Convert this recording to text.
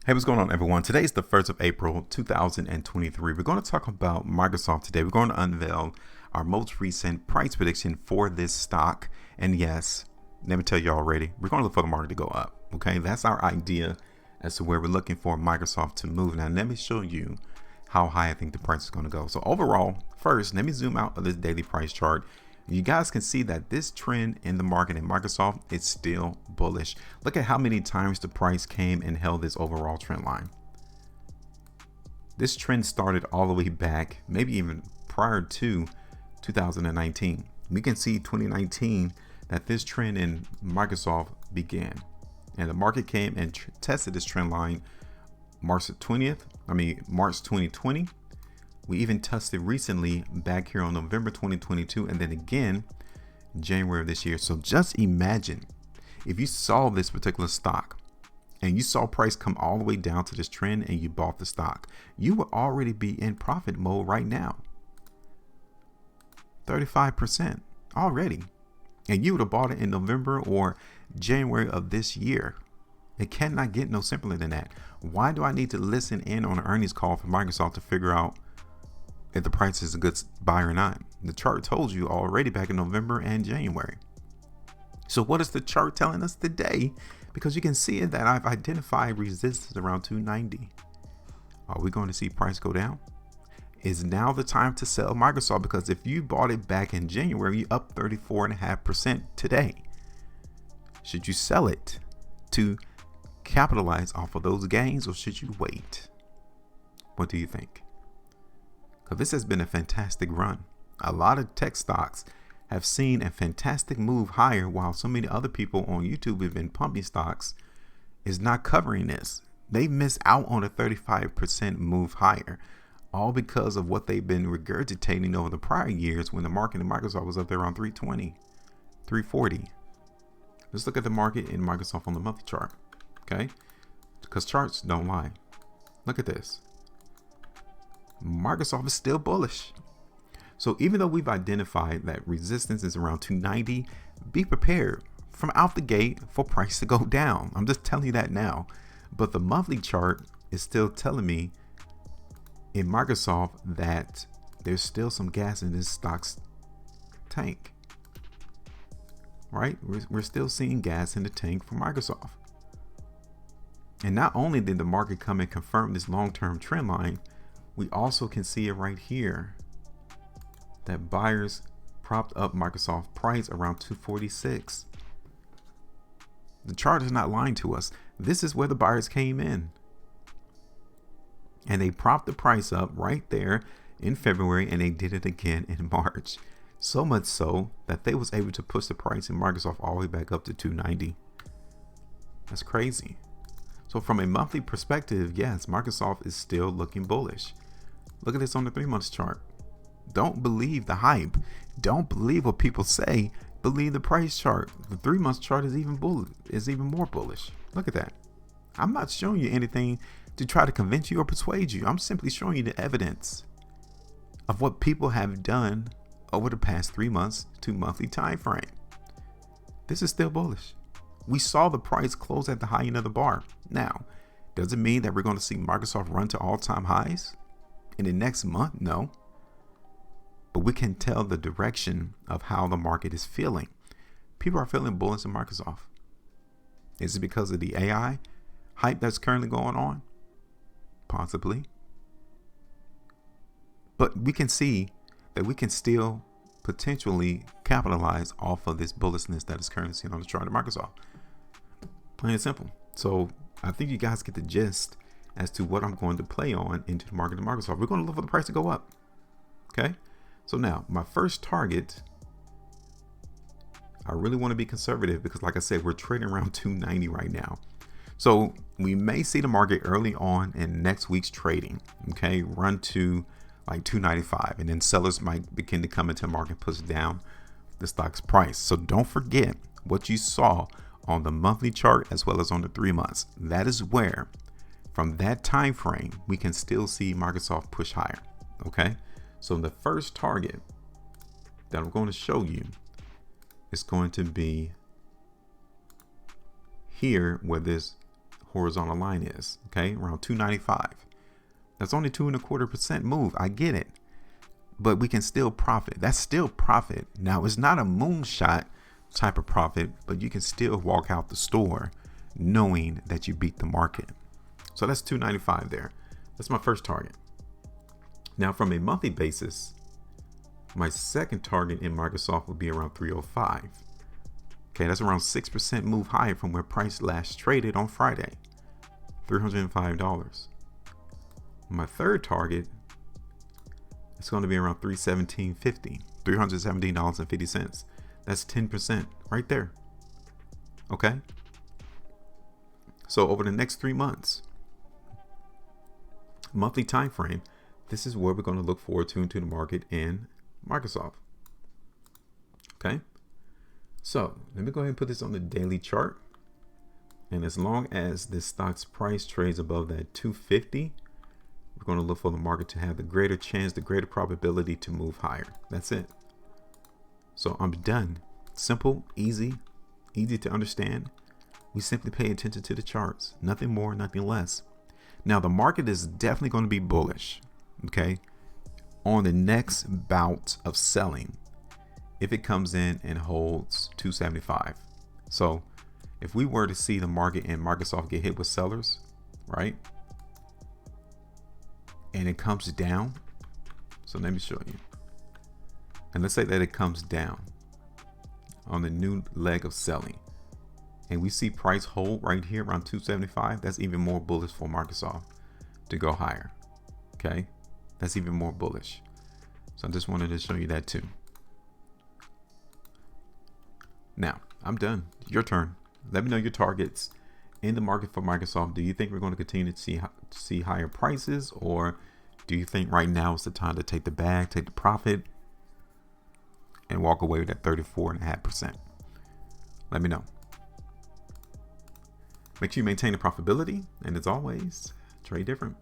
Hey, what's going on, everyone? Today is the 1st of April, 2023. We're going to talk about Microsoft today. We're going to unveil our most recent price prediction for this stock. And yes, let me tell you already, we're going to look for the market to go up. Okay, that's our idea as to where we're looking for Microsoft to move. Now, let me show you how high I think the price is going to go. So overall, first, let me zoom out of this daily price chart. You guys can see that this trend in the market in Microsoft is still bullish. Look at how many times the price came and held this overall trend line. This trend started all the way back, maybe even prior to 2019. We can see 2019 that this trend in Microsoft began, and the market came and tested this trend line March 2020. We even tested recently back here on November 2022, and then again January of this year. So just imagine if you saw this particular stock and you saw price come all the way down to this trend and you bought the stock, you would already be in profit mode right now. 35% already. And you would have bought it in November or January of this year. It cannot get no simpler than that. Why do I need to listen in on an earnings call for Microsoft to figure out if the price is a good buy or not? The chart told you already back in November and January. So what is the chart telling us today? Because you can see it that I've identified resistance around 290. Are we going to see price go down? Is now the time to sell Microsoft? Because if you bought it back in January, you up 34.5% today. Should you sell it to capitalize off of those gains, or should you wait? What do you think? Because this has been a fantastic run. A lot of tech stocks have seen a fantastic move higher, while so many other people on YouTube have been pumping stocks is not covering this. They miss out on a 35% move higher, all because of what they've been regurgitating over the prior years when the market in Microsoft was up there around 320, 340. Let's look at the market in Microsoft on the monthly chart, okay? Because charts don't lie. Look at this. Microsoft is still bullish. So even though we've identified that resistance is around 290, be prepared from out the gate for price to go down. I'm just telling you that now. But the monthly chart is still telling me in Microsoft that there's still some gas in this stock's tank. Right? We're still seeing gas in the tank for Microsoft. And not only did the market come and confirm this long-term trend line, we also can see it right here that buyers propped up Microsoft price around 246. The chart is not lying to us. This is where the buyers came in, and they propped the price up right there in February, and they did it again in March. So much so that they was able to push the price in Microsoft all the way back up to 290. That's crazy. So from a monthly perspective, yes, Microsoft is still looking bullish. Look at this on the 3 months chart. Don't believe the hype. Don't believe what people say. Believe the price chart. The 3 months chart is even more bullish. Look at that. I'm not showing you anything to try to convince you or persuade you. I'm simply showing you the evidence of what people have done over the past 3 months to monthly time frame. This is still bullish. We saw the price close at the high end of the bar. Now, does it mean that we're going to see Microsoft run to all-time highs in the next month? No. But we can tell the direction of how the market is feeling. People are feeling bullish in Microsoft. Is it because of the AI hype that's currently going on? Possibly. But we can see that we can still potentially capitalize off of this bullishness that is currently seen on the chart of Microsoft. Plain and simple. So I think you guys get the gist as to what I'm going to play on into the market of Microsoft. We're going to look for the price to go up. Okay. So now my first target, I really want to be conservative because like I said, we're trading around 290 right now. So we may see the market early on in next week's trading, okay, run to like 295, and then sellers might begin to come into the market and push down the stock's price. So don't forget what you saw on the monthly chart as well as on the 3 months. That is where from that time frame we can still see Microsoft push higher. Okay, so the first target that I'm going to show you is going to be here where this horizontal line is. Okay, around 295. That's only 2.25% move. I get it, but we can still profit. That's still profit. Now, it's not a moonshot type of profit, but you can still walk out the store knowing that you beat the market. So that's 295 there. That's my first target. Now, from a monthly basis, my second target in Microsoft would be around 305. Okay, that's around 6% move higher from where price last traded on Friday, $305. My third target is going to be around $317.50, $317.50. That's 10% right there. Okay. So over the next 3 months, monthly time frame, this is what we're going to look forward to into the market in Microsoft. Okay. So let me go ahead and put this on the daily chart. And as long as this stock's price trades above that 250, we're going to look for the market to have the greater chance, the greater probability to move higher. That's it. So I'm done. Simple, easy to understand. We simply pay attention to the charts. Nothing more, nothing less. Now, the market is definitely going to be bullish, okay, on the next bout of selling if it comes in and holds 275. So if we were to see the market and Microsoft get hit with sellers, right, and it comes down, so let me show you. And let's say that it comes down on the new leg of selling, and we see price hold right here around 275, that's even more bullish for Microsoft to go higher. Okay, that's even more bullish. So I just wanted to show you that too. Now I'm done. Your turn. Let me know your targets in the market for Microsoft. Do you think we're going to continue to see higher prices, or do you think right now is the time to take the bag, take the profit, and walk away with that 34.5%? Let me know. Make sure you maintain the profitability, and as always, trade different.